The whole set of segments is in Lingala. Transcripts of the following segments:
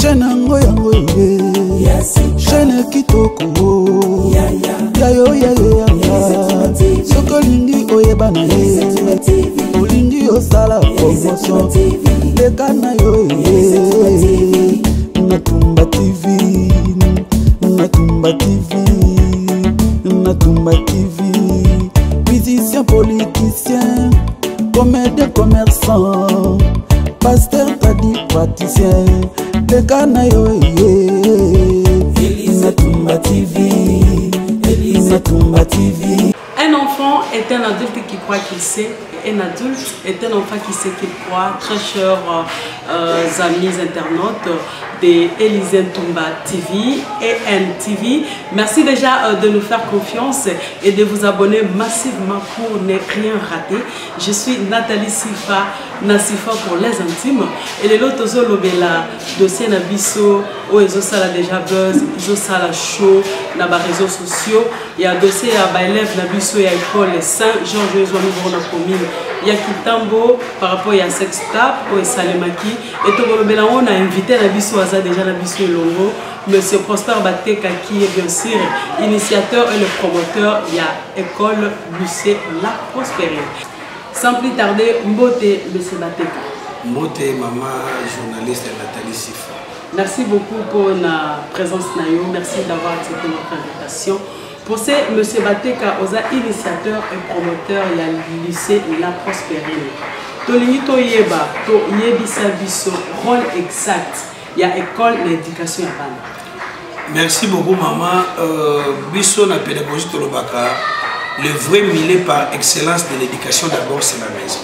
Shenango yango ye Shene kitoko Yayo yayo yanga Sokolingi oyebana ye Olingi osala promotion Lekana yo ye Natumba TV Natumba TV Natumba TV Musicien, politicien Comédien, commerçant Pasteur, t'as dit praticien Lekana yo ye Natumba TV Natumba TV. Un enfant est un adulte qui croit qu'il sait, et un adulte est un enfant qui sait qu'il croit. Très chers amis internautes de Élysée Ntumba TV et NTV, merci déjà de nous faire confiance et de vous abonner massivement pour ne rien rater. Je suis Nathalie Sifa, Nasifa pour les intimes. Et les autres Zolobela, dossier Nabiso, Oezo Sala déjà buzz, Oezo Sala show, na ba réseaux sociaux. Il y a dossier à élève Nabiso et à école Saint-Georges Oezo na commune. Il y a Kitambo par rapport à Sextap, au Salemaki. Et tout le on a invité Nabiso Aza déjà Nabiso et Longo. Monsieur Prosper Bateka qui est bien sûr initiateur et le promoteur. Il y a école lycée La Prospérée. Sans plus tarder, Mbote Monsieur Bateka. Mbote, maman, journaliste Nathalie Sifa. Merci beaucoup pour la présence Nayo. Merci d'avoir accepté notre invitation. Pour ce, M. Bateka, osa initiateur et promoteur il y a le lycée La Prospérée. Tolingi to yeba, to yebisa biso, rôle exact. Il y a école d'éducation à Bana. Merci beaucoup, maman. Biso na pédagogie Tolobaka, le vrai milieu par excellence de l'éducation d'abord, c'est la maison.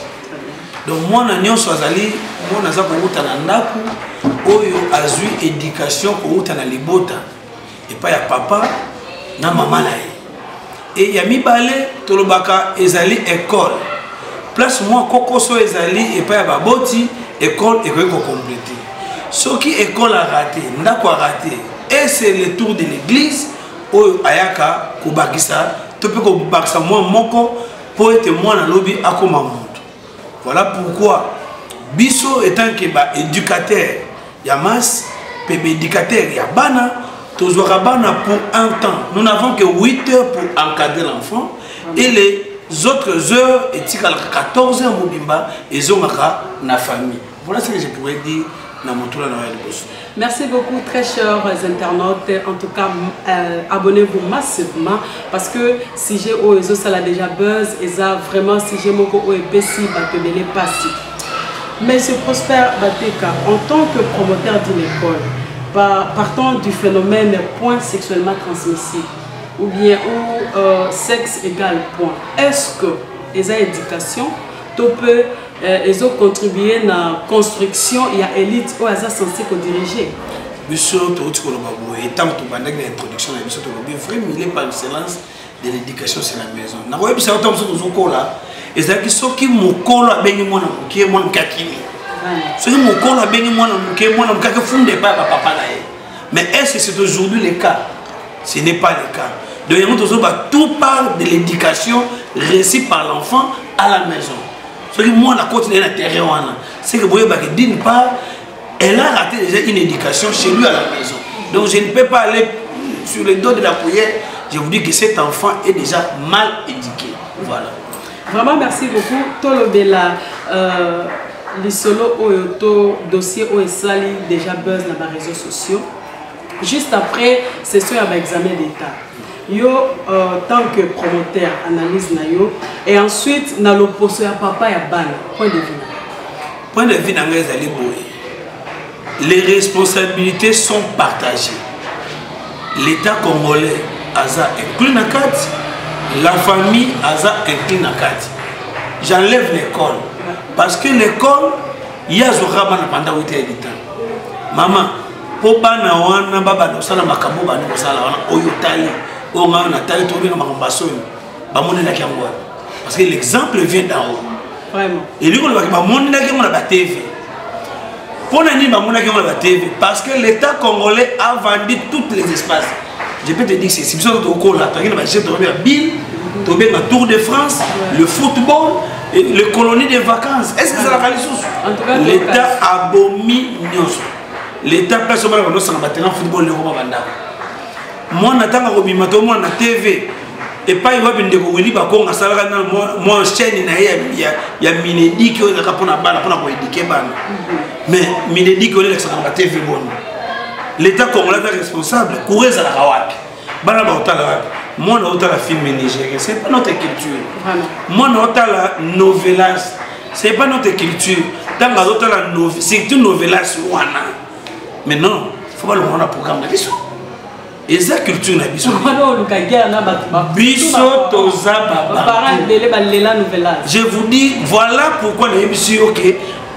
Donc moi, je suis allé, moi, je suis allé, oyo azui éducation pour na libota et pas ya papa na maman na et ya mibale Tolobaka ezali école place moi kokoso ezali et pas ya baboti école et ko compléter ce qui école a raté ndako a raté et c'est le tour de l'église oyo ayaka ko bakisa to pe ko bakisa moi moko pour être moi na lobby akoma monde. Voilà pourquoi biso étant que ba éducateur Yamas, bébé éducateur, Yabana, toujours Rabana pour un temps. Nous n'avons que 8 heures pour encadrer l'enfant et les autres heures, et 14 heures, ils ont la famille. Voilà ce que je pourrais dire dans mon tour de Noël. Merci beaucoup, très chers internautes. En tout cas, abonnez-vous massivement parce que si j'ai OESO, ça l'a déjà buzz et ça vraiment, si j'ai mon OEPC, il va passer. Monsieur Prosper Bateka, en tant que promoteur d'une école, partant du phénomène point sexuellement transmissible ou bien où sexe égale point, est-ce que les éducation peut contribuer à la construction et à l'élite où elles sont censées diriger? Monsieur, étant l'introduction, il est par excellence de l'éducation sur la maison. Et c'est ce qui me colle à Benimona, qui est mon kakimi. Ce qui me colle à Benimona, qui est mon kakifundé pas papa. Mais est-ce que c'est aujourd'hui le cas? Ce n'est pas le cas. Donc, tout part de l'éducation réussie par l'enfant à la maison. Ce qui moi, la côte de l'intérieur, c'est que d'une part, elle a raté déjà une éducation chez lui à la maison. Donc, je ne peux pas aller sur le dos de la prière. Je vous dis que cet enfant est déjà mal éduqué. Voilà. Vraiment, merci beaucoup. Tolobela, le solo oyoto dossier OSALI déjà buzz dans les réseaux sociaux. Juste après, c'est sur l'examen d'État. Yo, tant que promoteur, analyse na yo. Et ensuite, na l'opposition à papa et à ban. Point de vue. Point de vue dans les responsabilités sont partagées. L'État congolais a inclus na carte. La famille Aza incline à 4. J'enlève l'école. Parce que l'école, il y a Zoraba pendant 8 heures du temps. Maman, pour na wana baba no sala makambo ba no sala wana oyotali o nga na tali to bino makambaso ba moni na kiangwa. Parce que l'exemple vient d'en haut. Vraiment. Et lui on va ba moni na kiangwa na TV. Pour na ni ba moni na kiangwa na TV parce que l'État congolais a vendu tous les espaces. Je peux te dire que c'est si au cours là, tu as Bill, tu as Tour de France, le football, et les colonies de vacances. Est-ce que c'est la qualité? L'État abominable. l'état place au mal on s'en battre en football le roi banda moi n'attends ko bimato moi na TV et pas il va bien de Willy Bakong à Salara moi chaîne na ya Minedik qui est capable na bala pour na ko éduquer bana mais Minedik on est sur la TV bon l'état congolais est responsable courir à la rawak bana ba otala wapi moi na otala film nigérien c'est pas notre culture moi na otala novelas c'est pas notre culture dans la otala c'est une novelas wana mais non faut pas le voir programme na biso et ça culture na biso biso toza baba je vous dis voilà pourquoi na biso OK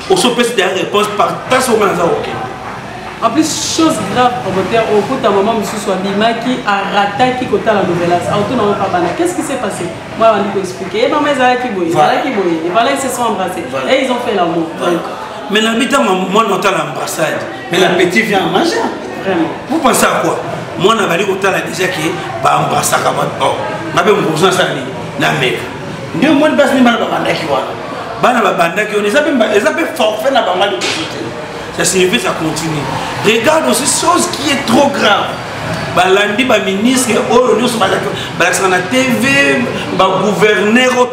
au sopes des réponses par ta soma na OK. En plus, chose grave, promoteur, au bout d'un moment, M. Swabima qui a raté qui côté la nouvelle. Qu'est-ce qui s'est passé? Moi, on va expliquer. Et maman, voilà, ils se sont embrassés. Et ils ont fait l'amour. Mais l'habitant, moi, on a l'embrassade. Mais la petite vient en manger. Vraiment. Vous pensez à quoi? Moi, on a dit qu'on a déjà qui va embrasser. On a besoin de ça. La mec. Nous, moi, on a besoin de ça. Ça signifie que ça continue. Regarde aussi chose qui est trop grave. Balandi, ba ministre, oh, nous sommes à la TV, ba gouverneur, vous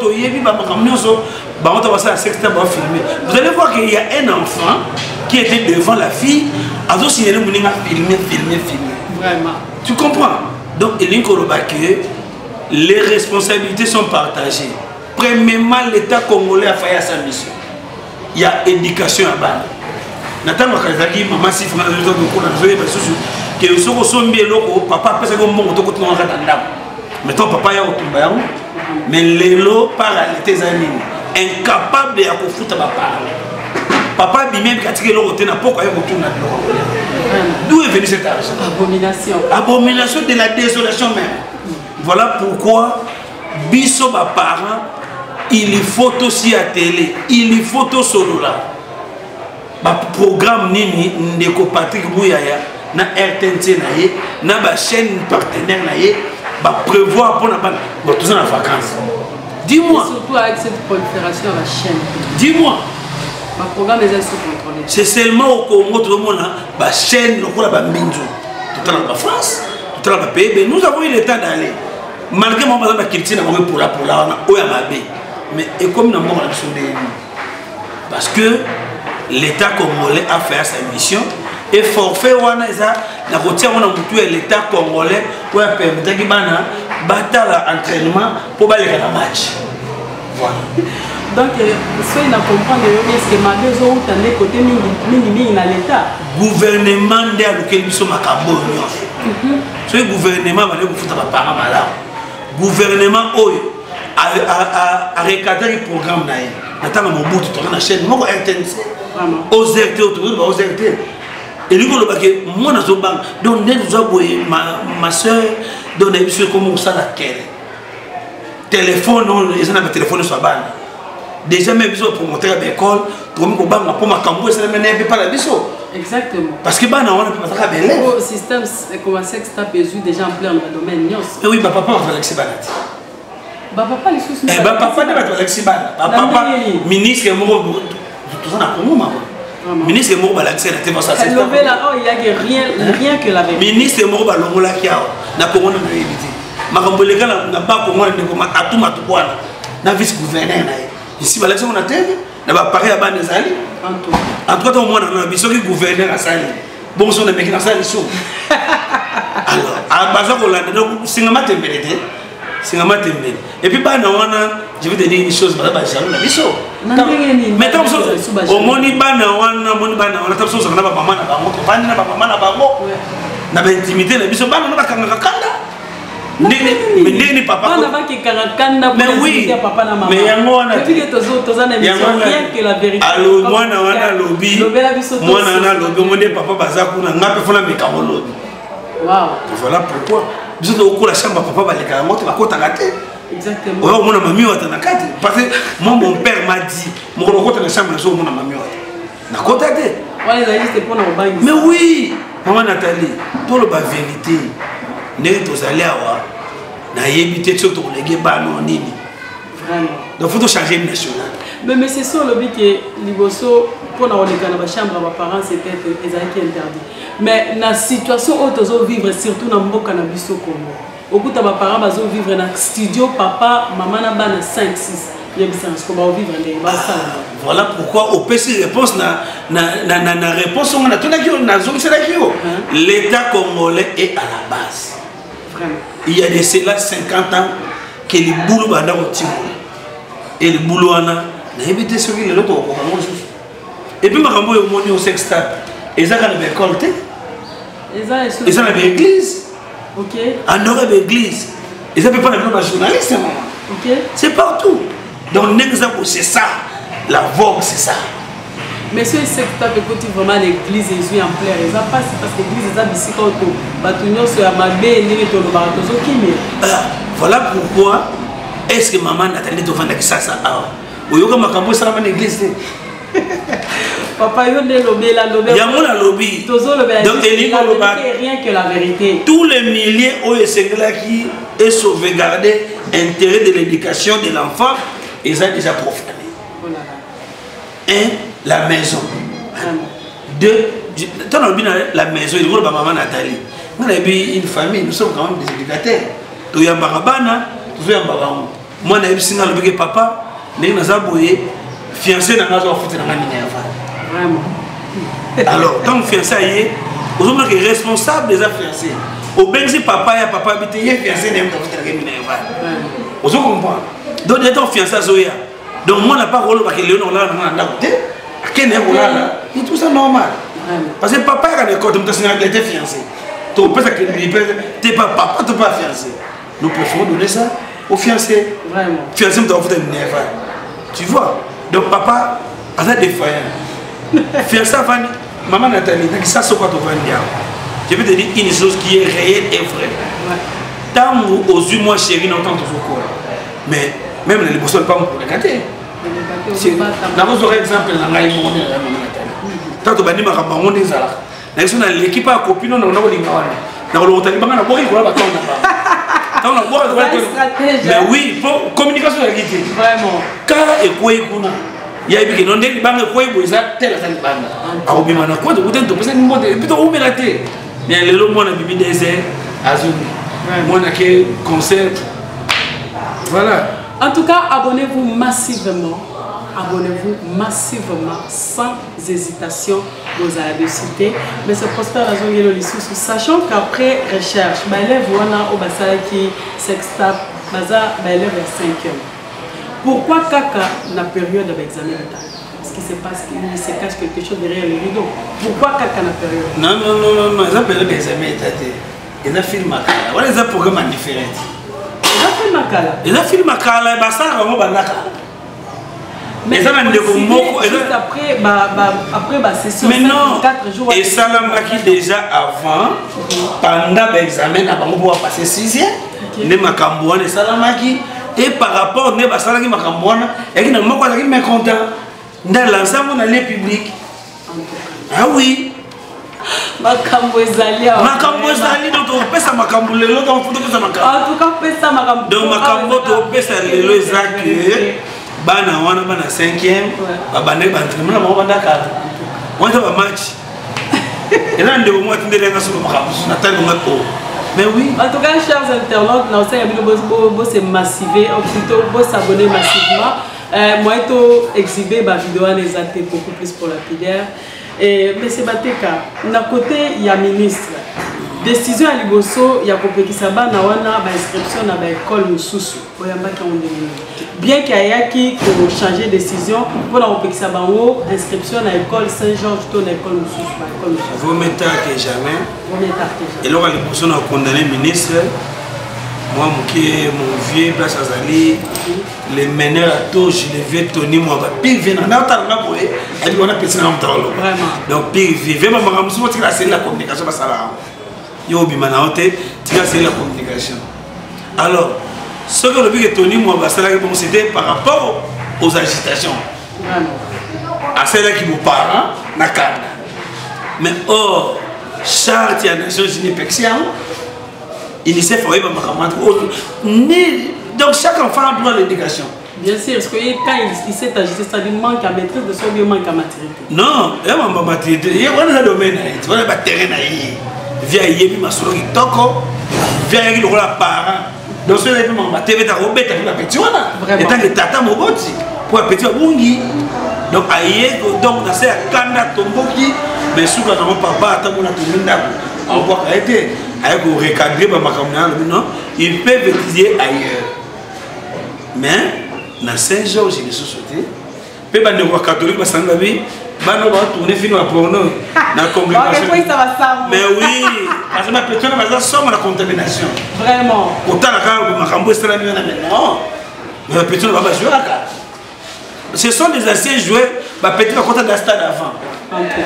allez voir qu'il y a un enfant qui était devant la fille, a aussi filmer. Vraiment. Tu comprends? Donc, les responsabilités sont partagées. Premièrement, l'État congolais a failli à sa mission. Il y a éducation à bas. Nathan Wakazaki, maman, si vous avez que ce soit papa, parce que mon auto continue à attendre. Mettons papa, il y a un mais les lots paralysés, incapable de foutre papa. Papa, lui-même, quand il est là, pourquoi il retourne à d'où est venu cet argent? Abomination. Abomination de la désolation même. Voilà pourquoi, biso ma parent, il faut aussi à télé, il faut au solo là. Ba programme nini ndeko Patrick Bouyaya na RTNC na ye na ba chaîne partenaire na ye ba prévoir pour na ba tous en vacances. Dis-moi. Surtout avec cette prolifération à la chaîne. Dis-moi. Ma programme est sous contrôle. C'est seulement au Congo tout le monde ba chaîne lokola ba Minzo. Tout en ba France, tout en ba pays, nous avons eu le temps d'aller. Malgré mon bazar ba Kirti na pour la oya mabe. Mais et comme na mo na sondé parce que l'État congolais a fait sa mission et forfait wana eza na kotia wana mutu ya l'État congolais pour permettre que bana batala entraînement pour baler la match. Voilà. Donc soyez na comprendre est-ce que ma besoin tande côté mingi na l'État. Gouvernement de lequel biso makambo nyonso. Ce gouvernement va ko futa ba parents mala. Gouvernement oyo a recadrer le programme na ye. Natanga Mobutu to na chaîne moko RTNC. Aux RT autour aux RT et lui moi donc ma soeur donne une comme ça la téléphone ils ont un téléphone sur la déjà même besoin pour montrer à l'école pour ma cambo ça ne pas la biso exactement parce que bana on peut pas belle le système commencer que ça besoin déjà en plein domaine nyos oui papa va Alexis Banati papa les sous papa de Alexis Banati papa ministre tout ça na Congo maman ministre Moro Balaxé na tellement ça c'est il y a rien que la vérité ministre Moro Balongola kiao na Congo na éviter makamboleka na ba Congo na ko atuma tukwana na vice gouverneur na ici Balaxé on a télé na ba paré à bande zali en tout cas au moins na biso ki gouverneur a sali bon son na meki na sali so alors a baza ko landa donc singama tembelete et puis bah non je vais te dire une chose bah jalou la biso mais tant au moni bana wana tant so na ba maman na bango bana na ba maman na bango na ba intimité na biso bana na ba kanga kanda ndeni papa bana ba ki kanga kanda mais oui papa na maman mais yango wana depuis que toza na mission rien que la vérité allo mwana wana lobi mwana wana lobi monde papa baza kuna ngape fona mekango lobi wow voilà pourquoi biso to la chambre papa baleka ngoto bakota ngate exactement ouais mon mamie wa na kati parce que moi mon père m'a dit mon kota na chambre so mon mamie wa na kota te ouais les juste pour na bangi mais oui maman Nathalie tout le ba vérité ne to zali awa na yebité to to lege ba no nini vraiment donc faut changer national mais c'est ça le but que liboso pour dans la chambre de parents c'était interdit. Mais dans la situation où tu vivre surtout dans le cannabis au Congo. Au bout de mes parents bazo vivre dans studio papa maman na bana 5 6. Voilà pourquoi au PC réponse na réponse on a tout l'État congolais est à la base. Vraiment. Il y a de cela 50 ans que les boulots banda au Timor. Et le boulot ana na évité ce qui l'autre au et puis ma rambo au moni au sextape. Et ça quand le récolté. Et ça la église. OK. En aurait l'église. Et ça peut pas le journaliste. OK. C'est partout. Donc l'exemple c'est ça. La vogue c'est ça. Mais ce secteur écoute vraiment l'église Jésus en plein. Ça passe parce que l'église est à bisika auto. Batunyo sur Amabé ni to lo barato kimi. Voilà pourquoi est-ce que maman Nathalie devant ça a. Oyoka makambo ça dans l'église. Papa, il y a un lobby. Donc, rien que la vérité. Tous les milliers ont essayé qui est sauvegardé l'intérêt de l'éducation de l'enfant, ils ont déjà profané. Un, la maison. Deux, la maison, il y a maman Nathalie. On a une famille, nous sommes quand même des éducateurs. Il y a un barabana, il y a un barabana. Moi, je suis un papa, je suis un fiancé dans la foot dans la Minerva. Vraiment. Alors, quand on fiancé est, vous êtes responsable des fiancés. Au Benzi papa et papa habité, il est fiancé dans la foot dans la Minerva. Vous comprenez? Donc, il y a un fiancé à Zoya. Donc, moi, je n'ai pas de rôle parce que Léon là, on a côté. À quel niveau là? C'est tout ça normal. Parce que papa a des codes, il était fiancé. Tu peux pas papa, tu n'es pas fiancé. Nous préférons donner ça aux fiancés. Vraiment. Fiancé dans la foot dans la Minerva. Tu vois? Donc papa a des défaillants. Fiancé avant maman Nathalie, ça c'est quoi tu vas dire? Je vais te dire une chose qui est réelle et vraie. Tant aux yeux moi chérie non tant toujours quoi. Mais même les bosses pas pour les gâter. Dans vos exemple dans la maman Nathalie. Tant tu vas dire ma maman des ala. Là ils sont dans l'équipe à copine non on a les gars. Dans le hôtel banga na boire quoi ba ton na. Mais oui, pour communication de la guide. Vraiment. Car et quoi qu'on a. Il y a eu des gens qui ont été en train de faire des choses. Ils ont été en train de faire des choses. Ils ont été en train de faire des choses. Ils ont été des concert. Voilà. En tout cas, abonnez-vous massivement. Abonnez-vous massivement, sans hésitation, vous allez le citer. Mais ce Prosper la zone de l'issue, sachant qu'après recherche, l'élève au Bassala qui s'extape, l'élève est 5e. Pourquoi Kaka n'a période d'examen d'État? Parce qu'il se passe qu'il se cache quelque chose derrière le rideau. Pourquoi Kaka n'a période? Non, ils ont période d'examen d'État. Ils ont filmé Makala. Voilà, ils ont un programme différent. Ils ont filmé Makala. Ils ont filmé Makala et Bassala vraiment Bandaka. Mais juste après session, mais non, 4 jours. Et Salamaki déjà avant, pendant l'examen, on va passer 6e. Ne Makambouane et Salamaki. Et par rapport à Salaki Makambouane, et qui n'a pas été mécontent. Dans l'ensemble, on a les publics. Ah oui. Makambo ezali donc on peut ça makambo lelo donc on peut ça makambo. En tout cas peut ça makambo. Donc makambo to peut ça lelo exact bana wana bana 5e babane bantrement na banda 4. On va match. Et là ndeko moi tindele nga sur makambo na tali ngako. Mais oui. En tout cas chers internautes, nous avons se massiver ou plutôt s'abonner massivement. Moi to exhiber ma vidéo les actes beaucoup plus pour la filière. Et M. Bateka, d'un côté, il y a ministre. Décision à Liboso, il y a Kopekisaba, Nawana, inscription à l'école Moussoussou. Bien qu'il y ait qui changer de décision, pour la Kopekisaba, inscription à l'école Saint-Georges, à l'école Moussoussou. Vous mettez que jamais. Et là, Liboso a condamné le ministre. Moi, mon vieux, place Azali, les meneurs à touche, les vieux Tony, moi, pire vient en autant de et on a pété dans le temps. Donc, pire vient, même si on a la communication, ça va. Il y a la communication. Alors, ce que le but Tony, moi, c'était par rapport aux agitations. À celles qui vous parlent, na cadre. Mais or, charte à Nations Unies UNICEF, donc chaque enfant a droit à l'éducation. Bien sûr, parce que quand il s'est agité, c'est-à-dire manque à maîtrise de son bien, manque à maturité. Non, il y a ma maturité. Il y a un domaine, il y a un terrain. Via Yébi Masolo qui toko, via Yébi le parent. Donc, ce n'est pas ma TV, ta robette, ta petit wana. Et tant que tata moboti, pour un petit bungi. Donc, aïe, donc, dans ces kanda tomboki, mais sous quand on papa, tant qu'on a tout le monde, on voit qu'il a été, avec un recadré, non, ils peuvent utiliser ailleurs. Mais, dans Saint-Georges, il est sous-sauté. Peu de catholique, parce que bano va tourner film à porno na congrégation. Mais oui, parce que ma personne va somme la contamination. Vraiment. Autant la quand ma cambo est là non. Mais la personne va pas jouer là. Ce sont des anciens joueurs, ma petite va compter dans stade avant.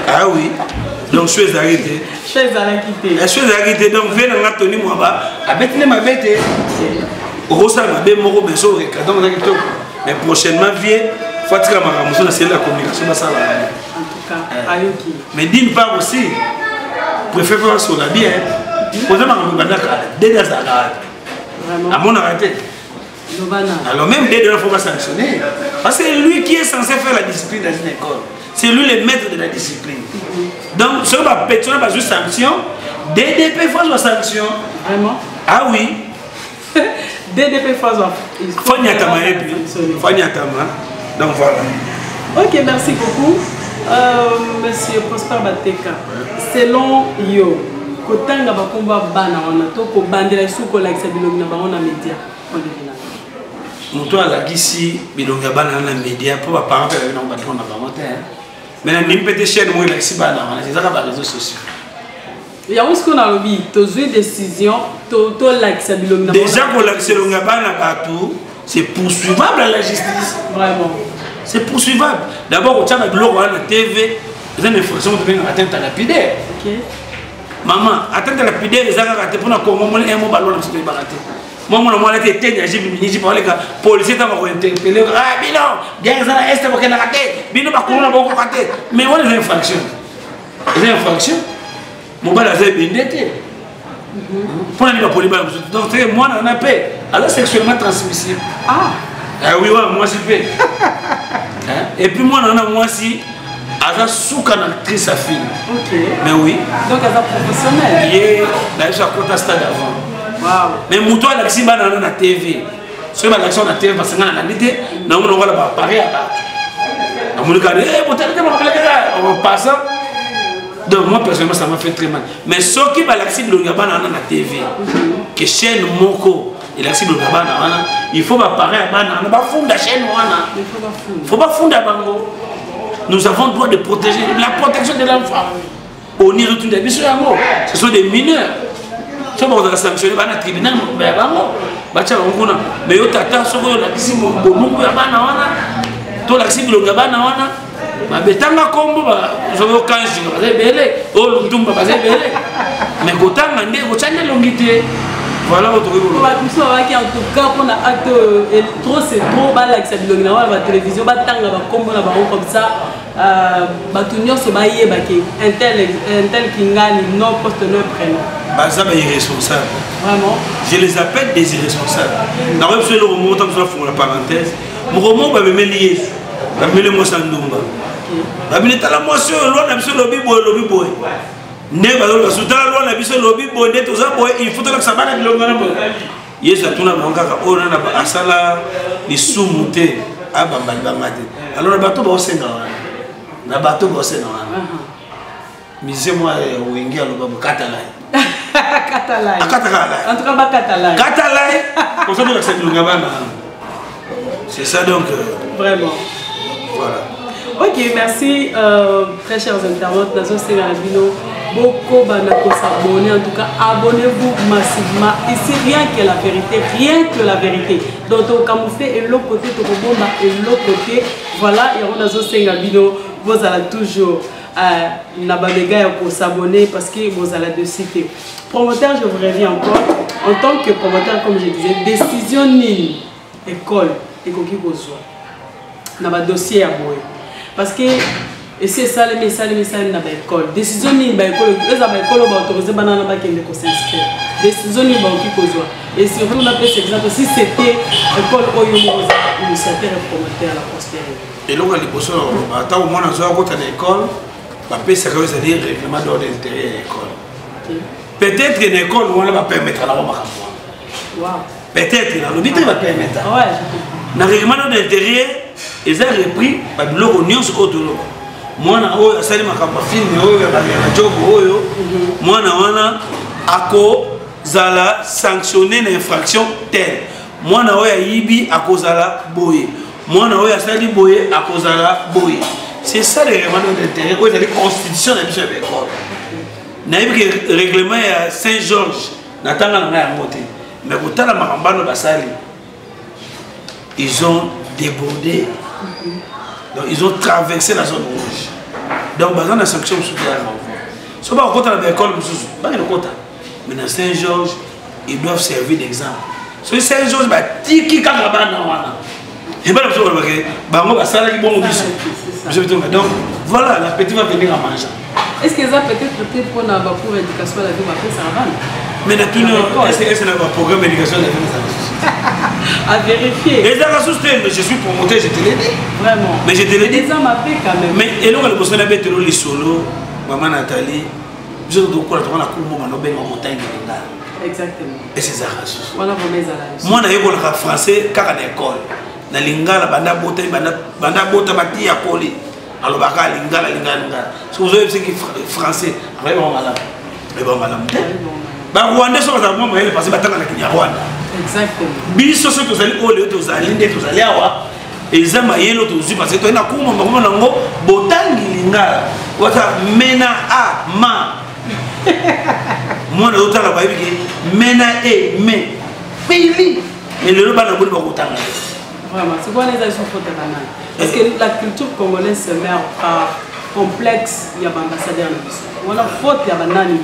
Ah oui. Donc je suis arrêté. Je suis arrêté. Je suis arrêté donc viens dans Tony moi ba. Avec les ma bête. Rosa ma be moko beso donc mais prochainement viens faut que la communication en tout cas, Ayoki. Mais d'une part aussi, préfère faire sur la bien. Vraiment. À mon arrêté. Alors même dès il ne faut pas sanctionner. Parce que c'est lui qui est censé faire la discipline dans une école. C'est lui le maître de la discipline. Donc, si on va péter, on va juste sanction. DDP, il faut la sanction. Vraiment? Ah oui. DDP, il faut donc voilà. Ok, merci beaucoup. Monsieur Prosper Bateka, selon yo, kotanga bakomba bana wana to ko bandela suko la kisabilongi na banona media. Moto ala kisi bilonga bana na media pour ba parents faire na bato na bangote. Mais na nimpete chaîne moi la kisi bana wana c'est ça ba réseaux sociaux. Il y a ce qu'on a envie, tu as une décision, tu as kisabilongi na. Déjà pour la kisabilonga bana bato, c'est poursuivable à la justice. Vraiment. C'est poursuivable. D'abord, au Tchad, la TV, ils ont une infraction de atteinte à la lapidaire. Maman, atteinte à la lapidaire, ils ont raté pour la Congo, un mot ballon, c'est pas raté. Moi, mon été était, j'ai vu, j'ai parlé, policier t'a interpellé. Ah, bilan, guerre, ça a été, pour raté. Bilan, pas qu'on a beaucoup raté. Mais on les infractions. Les infractions. Mon bal a été bindé. Pour la police, donc, moi, on a paix. Alors, sexuellement transmissible. Ah oui, moi, c'est fait. Et puis moi, si elle a souka actrice à film. Ok. Mais oui. Donc elle est professionnelle. Et là, je suis à côté stade avant. Wow. Mais Mouto, elle a dit que la TV. Si elle a l'action de la TV, parce que la réalité, on va parler à part. On va dire, on passe. Donc moi, personnellement, ça m'a fait très mal. Mais ce qui va l'accident de la TV, que chaîne Moko. Il faut parler à Bana. Il faut pas fonder à Bango. Nous avons le droit de protéger la protection de l'enfant. On y retourne des bisous. Ce sont des mineurs. Si on va sanctionner le tribunal, mais tata, ce qu'on a dit, tout l'accident de Gabana, ma betanga combo, je veux aucun jour, oh, le tombe, mais quand on a des longuité. Voilà votre rôle. En tout cas, on a hâte, trop c'est trop mal avec cette la télévision, comme ça, c'est un tel qui gagne, non poste, non prénom. Ça est irresponsable. Vraiment. Je les appelle des irresponsables. Dans le seul moment, tant que je fais la parenthèse, mon roman va me lier. Va me lier sans Ndumba. Va me lier à la moisson, l'on a besoin de lobby boy. Ne ba lo sutala lo na biso lobby bonde to za boy il faut que ça bana bilonga na boy yesa tuna banga ka ona na ba asala ni sumute aba mbangate alors na bato ba osenga wana na bato ba osenga wana mise moi wingi alo ba katala en tout cas ba katala pour ça que ça bilonga bana c'est ça donc vraiment voilà. Ok, merci très chers internautes. Beaucoup de s'abonner, en tout cas abonnez-vous massivement. Ici rien que la vérité, rien que la vérité. Donc on camoufle et l'autre côté, et l'autre côté. Voilà, et on a vous allez toujours s'abonner parce que vous allez de citer. Promoteur, je vous reviens encore. En tant que promoteur, comme je disais, décision nulle, école, et qu'on n'a pas dossier à boire. Parce que c'est ça les messages dans l'école. Décision ni l'école, les écoles vont autoriser banana qui s'inscrire. Décision ni qui cause. Et surtout, on a fait cet exemple, si c'était l'école Oyo, initiateur et promoteur à la postérité. Et là, on a dit que tant au moins dans l'école, ça veut dire règlement d'ordre d'intérêt à l'école. Peut-être que l'école, on va permettre à la maman. Peut-être que l'auditeur va permettre. Dans le règlement d'ordre d'intérêt, ils ont repris le logo Nyons Autolo. Moi, je suis zala sanctionner l'infraction telle. Moi na oya yibi akozala boye. Moi na oya sali boye akozala boye. C'est ça le règlement d'intérêt. Quoi c'est la constitution de l'école. Na yibi que règlement ya Saint-Georges natanga na ya moté. Mais pour la marambano basali ils ont débordé. Donc ils ont traversé la zone rouge. Donc bazan la sanction sous la so ba kota na école mususu. Ba le kota. Mais dans Saint-Georges, ils doivent servir d'exemple. Sur Saint-Georges, tiki kakabana wana. Et bien, donc voilà, l'appétit va venir à manger. Est-ce que ça peut-être pour la pour l'éducation à la vie, ça va? Mais est-ce que c'est un programme d'éducation à la vie? À vérifier. Les gens je suis promoteur, je te l'ai dit. Vraiment. Mais je te l'ai dit. Les hommes appellent quand même. Mais et là, le besoin d'habiter les solos, maman Nathalie. Exactement. Et c'est ça. Moi, je suis français car à l'école. Na lingala banda bota bati ya koli. Alors baka lingala. Si vous avez français, après on va là. Mais bon madame. Ba Rwanda so za mama ele parce batanga na Kinyarwanda. Exactement. Biso so tozali ole tozali nde tozali awa. Ezama yelo tozu parce que na kuma mama nango botangi lingala. Wata mena a ma. Moi na otala ba yiki mena e me. Pili. Et le bana boli ba kotanga. Vraiment, c'est quoi les actions fautes? Parce que la culture congolaise se met par complexe, il y a des ambassadeurs. On a faute, il y a des nanani.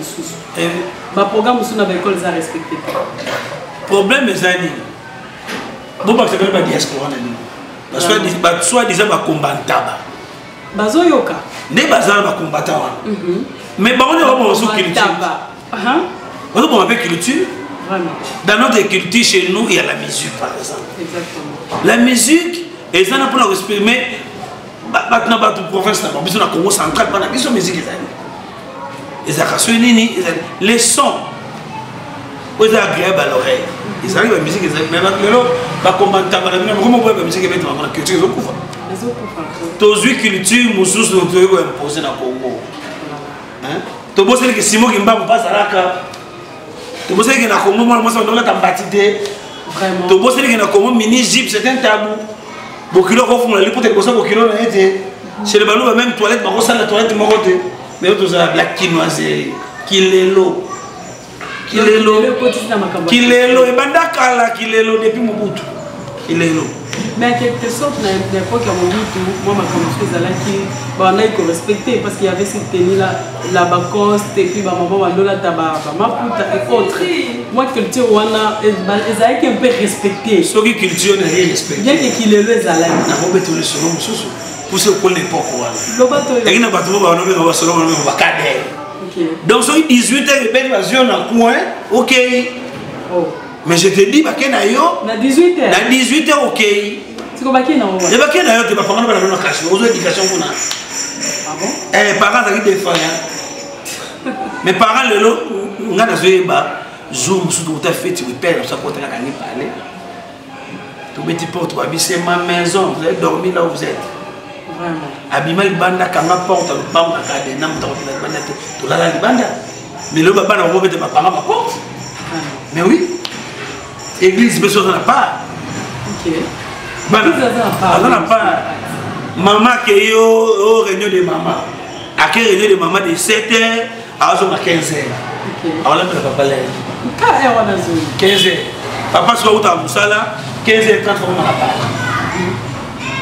Le programme sur l'école est respecté. Le problème est que vous ne pouvez pas diaspora. Soit disant que vous combattants. Bazoyoka. Ne bazala combattants. Mais on est vraiment sur culture. On est vraiment culture. Dans notre culture, chez nous, il y a la musique, par exemple. Exactement. La musique, et ça n'a pas exprimer. Maintenant, le province, on a Congo central, on a la musique. Les sons, ils sont agréables à l'oreille. Ils arrivent à la musique, mais maintenant, comment la musique est dans la culture, ils ont couvert. Tous les cultures, nous sommes imposés dans le Congo. Tu vois que Simon Kimba passe à la carte. Tu vois que na Congo, moi, je suis en bâtité. Tu vois que na Congo, mini-jeep, c'est un tabou. Bokilo, quand on a l'hypothèse, Bokilo, on a été. Chez le ballon, même toilette, on a la toilette, on a été. Mais on a la quinoiserie, Kilelo. Kilelo, et Bandakala, Kilelo, depuis Mobutu. Kilelo. Mais en quelque sorte, à l'époque, à Mobutu, moi, ma commission, on a été respecté parce qu'il y avait cette tenue-là, la bacoste, et puis ma maman, la tabac, ma puta et autres. Moi, culture, on a été un peu respecté. Ce qui culture n'est rien respecté. Bien que Kilelo est à l'aise. On va mettre le son, pour ce qu'on n'est pas au courant. Il y a un bateau, on va mettre le son, on va cadrer. Donc, sur 18 heures, il y a un coin, ok. Mais je te dis, il y a 18 heures. 18 heures, ok. C'est comme il y a tu vas prendre la cache. Vous avez l'éducation pour nous. Ah bon? Eh, parents, ça des fois. Mes parents, le lot, on a des zoom, surtout tu as fait, tu repères, ça peut être parler. Tu mets tes portes, c'est ma maison, vous allez dormir là où vous êtes. Vraiment. Abima Libanda, quand ma porte, le banc, tu l'as la Libanda. Mais le papa n'a pas mis ma parent à ma porte. Mais oui. Église, mais ça n'a pas. Ok. Ça n'a pas. Maman qui est au réunion de maman. À quelle réunion de maman de 7h à 15h. Alors là, papa l'a dit. 15h. Papa soit où à Moussala, 15h30 on a pas.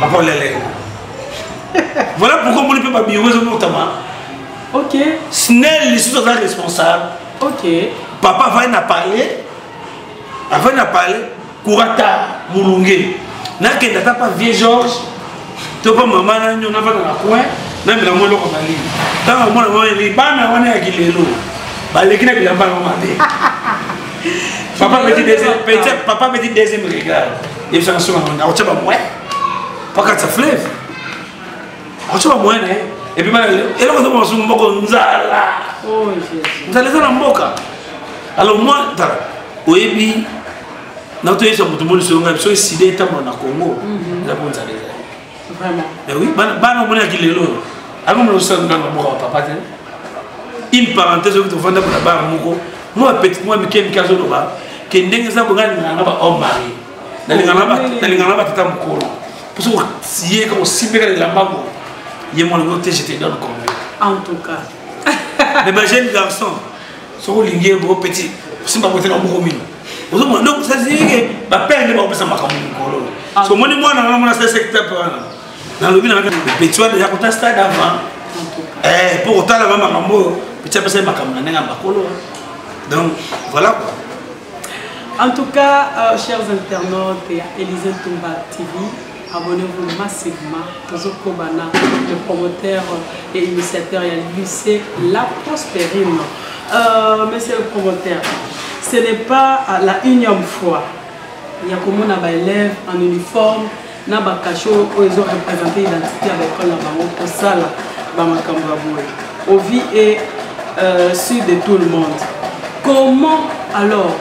Papa l'a dit. Voilà pourquoi on ne peut pas bien notamment. Ok. Snell, les sont responsables. Ok. Papa va en parler. Avant de parler, Kourata, Moulungé. N'a qu'un data pas vieux Georges. Tu vois, maman, on a fait dans la coin. N'a pas de comme Ali. Dans le monde, on a dit, bah, on a dit, Kilelo. Bah, les Guinéens, ils n'ont pas demandé. Papa me dit deuxième regard. Et ça me sonne on a pas moins. Pas quand ça fleuve. On t'a pas moins et puis et là on se mboko nzala. Oh Jésus. Nzala za na mboka. Alors moi oyebi na to yeso mutu moni songa so side ta na Congo. Na bonza déjà. Vraiment. Et oui, bana moni akilelo. Avant me songa na mboka papa te. Une parenthèse que tu fais dans la barre moko. Moi petit moi Mickey Mikazo Loba que ndenge za bonga na ba homme mari. Na lingana ba tata mukolo. Pour ça si est comme si bien la bango. Il mon côté j'étais dans le Congo. En tout cas. Mais ma jeune garçon so lingier beau petit. Si pas côté na moko mino. Donc ça dit que ba père ne ba pesa makamu mukolo. So moni mwana na mwana secteur pana. Na lobi na petit déjà quand stade avant. Pour autant la maman petit peu makamu na nga bakolo. Donc voilà quoi. En tout cas, chers internautes et Élysée Ntumba TV, abonnez-vous massivement. Tozo Kobana, le promoteur et initiateur, c'est La Prospérine. Monsieur le promoteur, ce n'est pas la unième fois. Il y a comme on a élèves en uniforme, na bakacho où ils ont représenté l'identité avec l'école pour ça là, au vie et sur de tout le monde. Comment alors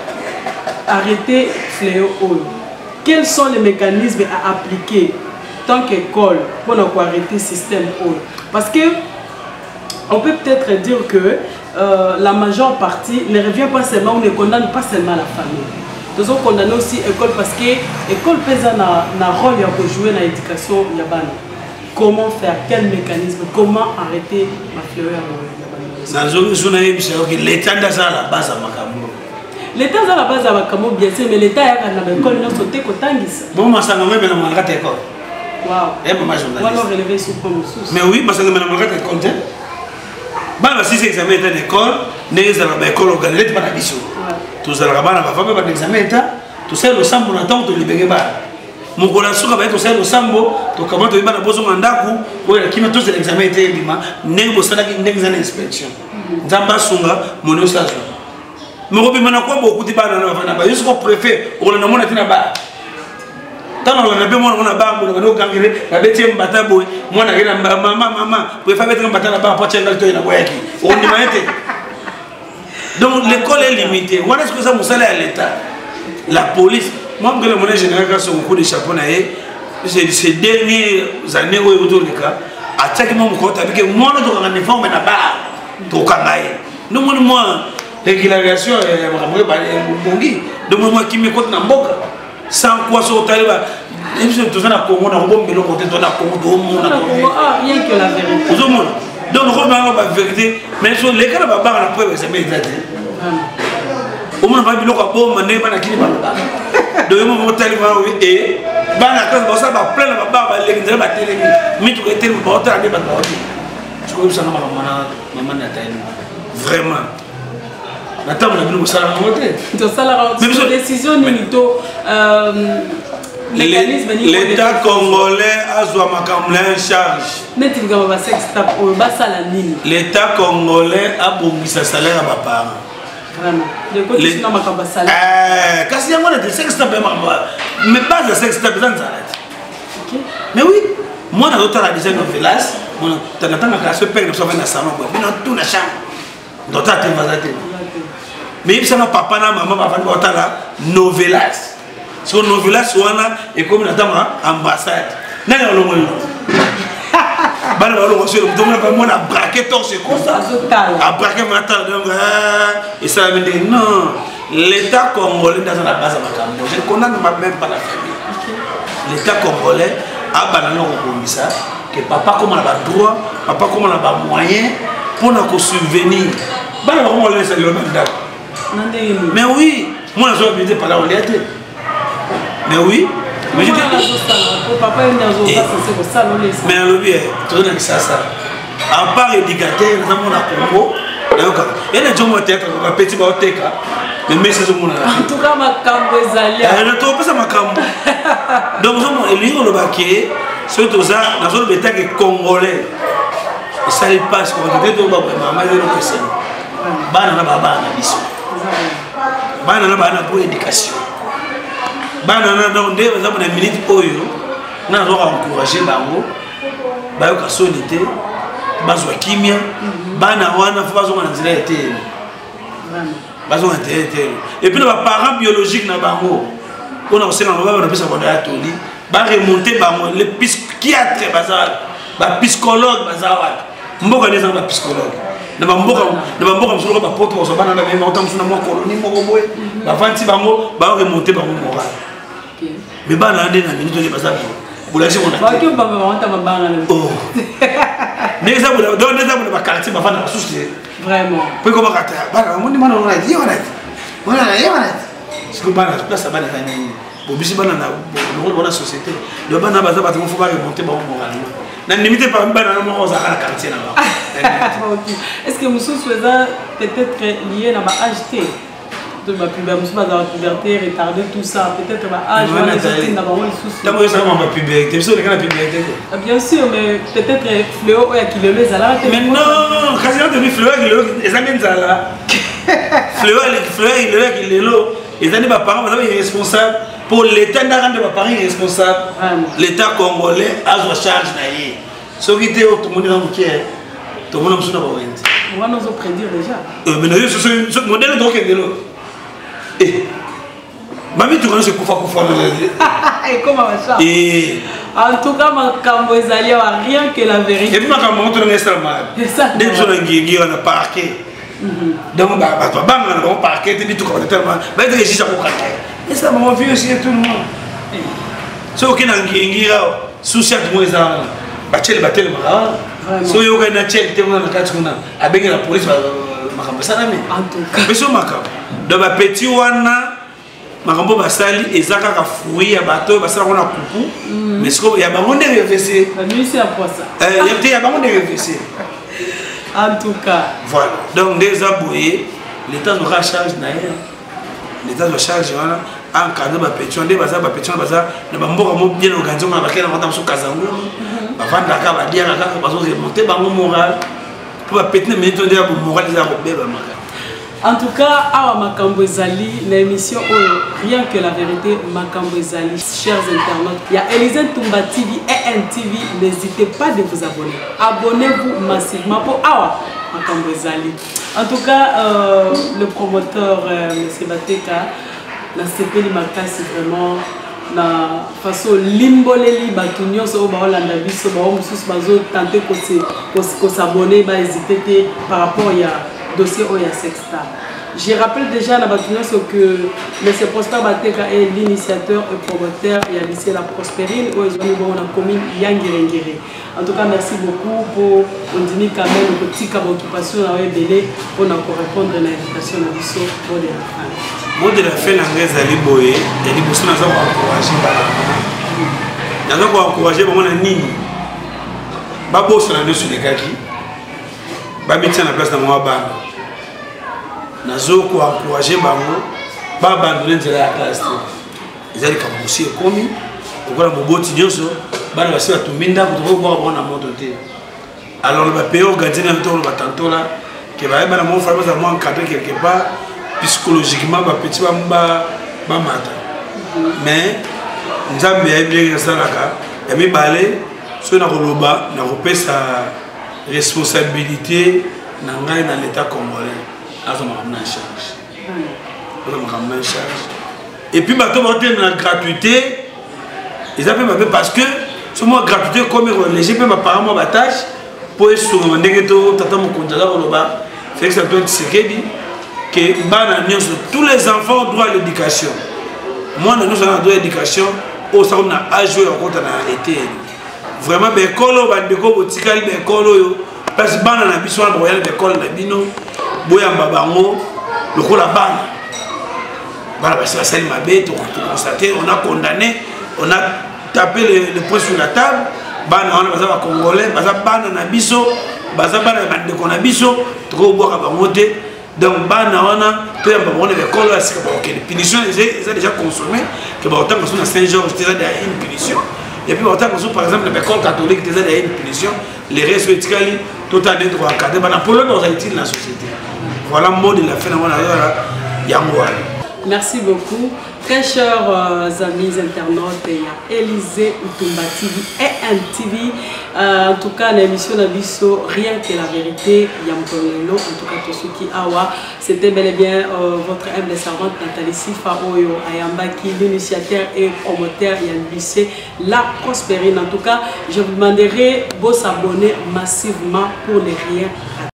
arrêter fléau Oyo? Quels sont les mécanismes à appliquer tant qu'école pour arrêter le système Oyo? Parce que on peut peut-être dire que la majeure partie ne revient pas seulement, on ne condamne pas seulement la famille. Nous avons condamné aussi l'école parce que l'école pèse un rôle pour jouer dans l'éducation yabana. Comment faire? Quel mécanisme? Comment arrêter la fléau Oyo? L'État est à la base à Makambo. L'État est à la base à Makambo, bien sûr, mais l'État est à l'école, nous sommes tous Kotangis. Bon, ma sangue même dans ma gâte école. Waouh. Et maman journaliste. On va relever sous comme sous. Mais oui, ma sangue même dans ma gâte école. Bah, si c'est examen d'école, n'est-ce pas l'école organisée par la mission. Tous les rabbins n'avaient pas d'examen, tout ça, le sambo n'attend que les béguébas. Mon collègue souka ba to sala le sambo to kama to ibana bozo mandaku ko ya kima to l'examen était bima ndenge bosala ki ndenge za inspection nzamba sunga mono sazo mo bi mana ko boku di bana na bana ba yusko préfet o na mona tina ba tano na be mona mona ba mo na gangire na betie mbata boy mona gina mama préfet betre mbata na ba po chenga to ina boyaki on ni maete. Donc l'école est limitée. Voilà ce que ça moussala à l'état. La police. Moi, je suis général qui a beaucoup de chapeaux. Ces dernières années, où il y a des cas, à chaque moment, je suis moi, je suis en uniforme, je suis en moi, régularisation, donc moi qui me compte dans Boka. Sans quoi, ce que je suis tout ça, je suis en Congo, rien que la vérité. Donc, on va la vérité, mais sur les cas de la preuve, c'est bien exact. Au moins, on va dire que bon, on n'est pas qui va de moment tellement et bana quand ça va plein la barbe les gens va télé mais tu étais le porteur à des bâtiments je crois que ça maman vraiment attends on a vu ça la montée donc ça la décision nito l'État congolais a joué en charge l'État congolais a bombé sa salaire à ma part. Kasi yango na 5 step mais pas de 5 step dans ça. Mais oui, moi na autre la design of village, moi tanatanga ka se père so na salon quoi. Mais tout na chambre. D'autres te vazate. Mais il sana papa na maman va faire otala novelas. So novelas wana et comme na tama ambassade. Na lo mo. Bana ba lo sur le monde pas na braquer torse comme ça. A braquer matin donc et ça veut dire non, l'État congolais dans la base à Makambo. Je ne condamne même pas la famille. L'État congolais a banané au commissaire que papa comme on a droit, papa comme on a moyen pour nous subvenir. Bana comment on laisse le même. Mais oui, moi je vais pas la réalité. Mais oui. Mais je dis papa est ça. Mais le bien, tout le monde ça. À part éducateur, nous avons la Congo. Il y a des gens qui ont petit baoteka. Mais c'est ce monde. En tout cas, ma cambo est allée. Elle ne trouve pas ça ma cambo. Donc nous avons élire le baquet. Surtout ça, dans le bétail qui est congolais. Et ça les passe. Quand on dit que maman est le question. Bana na baba na biso. bana na bana pour éducation bana na donc nde baza na minute oyo na zo encourager bango bayo ka solité bazwa kimia bana wana faut bazwa na nzela ete bazwa ete et puis les parents biologiques na bango on a aussi na baba na pesa bana ya toli ba remonter bango les psychiatres baza ba psychologue baza wa mboka les gens ba psychologue na mboka msolo ba porte ko bana na même autant suna mo colonie moko boye ba vanti bango ba remonter bango moral mais bana ndé na minute de baza boulaji on a ba ki ba ba wanta ba bana oh mais ça vous donne des amis ba quartier ba fana souci vraiment puis comment kata bana mo ni mana on a dit on a ce que bana place bana nani bo bisi bana na bona société le bana baza ba faut ba remonter bango moralement na limité par bana mo za kala quartier na ba est-ce que monsieur Souza peut-être lié à ma âge de ma puberté retardée tout ça peut-être ma âge voilà c'est dans ma souci d'abord ça ma puberté tu sais le cas de puberté bien sûr mais peut-être fléau qui le met là mais non quasiment de fléau les amis là fléau il est là les amis mes parents sont responsables pour l'état d'arrêt de mes parents responsable l'état congolais a sa charge d'ailleurs ce qui était tout le monde dans le tout le monde a besoin de moi nous allons prédire déjà mais nous ce modèle donc est là et mamie tu connais ce kufa et comment ça en tout cas ma cambo ezali rien que la vérité et puis ma cambo on tourne extrêmement des gens qui on a parqué donc bah on parqué tu dis tout comme tellement mais des gens qui parqué et ça m'a vu aussi tout le monde ce qui n'a ngira souci de moi ça batel ma so yo kana check te mona kati kuna abenga la police makambo sana me en tout cas beso makambo do ba petit wana makambo basali ezaka ka fruit ya bato basala kona kuku mais ce que ya bango ne reverser la nuit c'est après ça ya bango ne reverser en tout cas voilà donc des aboyés l'état de charge na ye l'état de charge wana encadre ba petit nde baza na bamboka mo bien organisé na bakena ngata so kazango bavanda ka ba dia ka bazo remonter bango moral pour ba petit minute de moral za ko beba maka. En tout cas, à Makambo Ezali, l'émission Rien que la vérité, Makambo Ezali, chers internautes, il y a Elisen Tumba TV et NTV, n'hésitez pas de vous abonner. Abonnez-vous massivement pour Awa Makambo Ezali. En tout cas, le promoteur M. Bateka, la CP Limaka, c'est vraiment la façon limboleli batunyo so ba olanda biso ba mususu bazo tenter ko s'abonner ba hésiter par rapport à dossier Oya Sexta. Je rappelle déjà à la ce que M. Prosper Bateka est l'initiateur et promoteur et a lycée La Prospérine où ils ont la commune Yangirengere. En tout cas, merci beaucoup pour continuer quand même une petite occupation à Ebele pour encore répondre à l'invitation à l'issue pour les enfants. Moi de la fin l'anglaise à l'Iboé, il y a des personnes qui ont encouragé la nini. Babo sur la deux sur les kaki. Babi tient la place dans mon bande. Nazo ko encourager bango ba abandonner de la classe. Ils allaient comme aussi commis. Donc voilà mon beau tidioso, ba na basi batuminda ko voir na moto te. Alors le pays organisé na tour le batanto là que ba na mon frère ça moi encadré quelque part psychologiquement ba petit ba mata. Mais nzambe ya bien ça là ka ya mi balé so na koloba na kopesa responsabilité na ngai na l'état congolais. Et puis maintenant on a la gratuité. Ils appellent parce que ce mot gratuité comme les gens peuvent apparemment ma tâche pour sur mon négato tata mon compte là au bas. C'est ça doit être que tous les enfants ont droit à l'éducation. Moi nous avons droit à l'éducation au salon on a joué en compte à été. Vraiment ben colo bandeko botikali ben colo yo parce que bana na biso na boyal ben colo na bino. Boyamba bango lokola bana bana basi basali mabe to constater on a condamné on a tapé le poing sur la table bana on a baza ba congolais baza bana na biso baza bana bande ko na biso to boka bango te donc bana wana to yamba bango na école à ce que les punitions ils ont déjà consommé que ba autant que sur Saint-Georges déjà une punition et puis autant que sur par exemple l'école catholique déjà une punition les restes éthiques tout à droit encadré bana polo dans Haïti la société. Voilà le mot de la fin de mon ailleurs. Merci beaucoup. Très chers amis internautes, il y a Élysée Ntumba TV et NTV. En tout cas, l'émission d'Abisso, rien que la vérité, Yamkolelo, en tout cas, tout ce qui awa, c'était bel et bien votre humble servante Nathalie Sifa Oyo Ayambaki, l'initiateur et promoteur Yann la Prospérine. En tout cas, je vous demanderai de vous abonner massivement pour ne rien rater.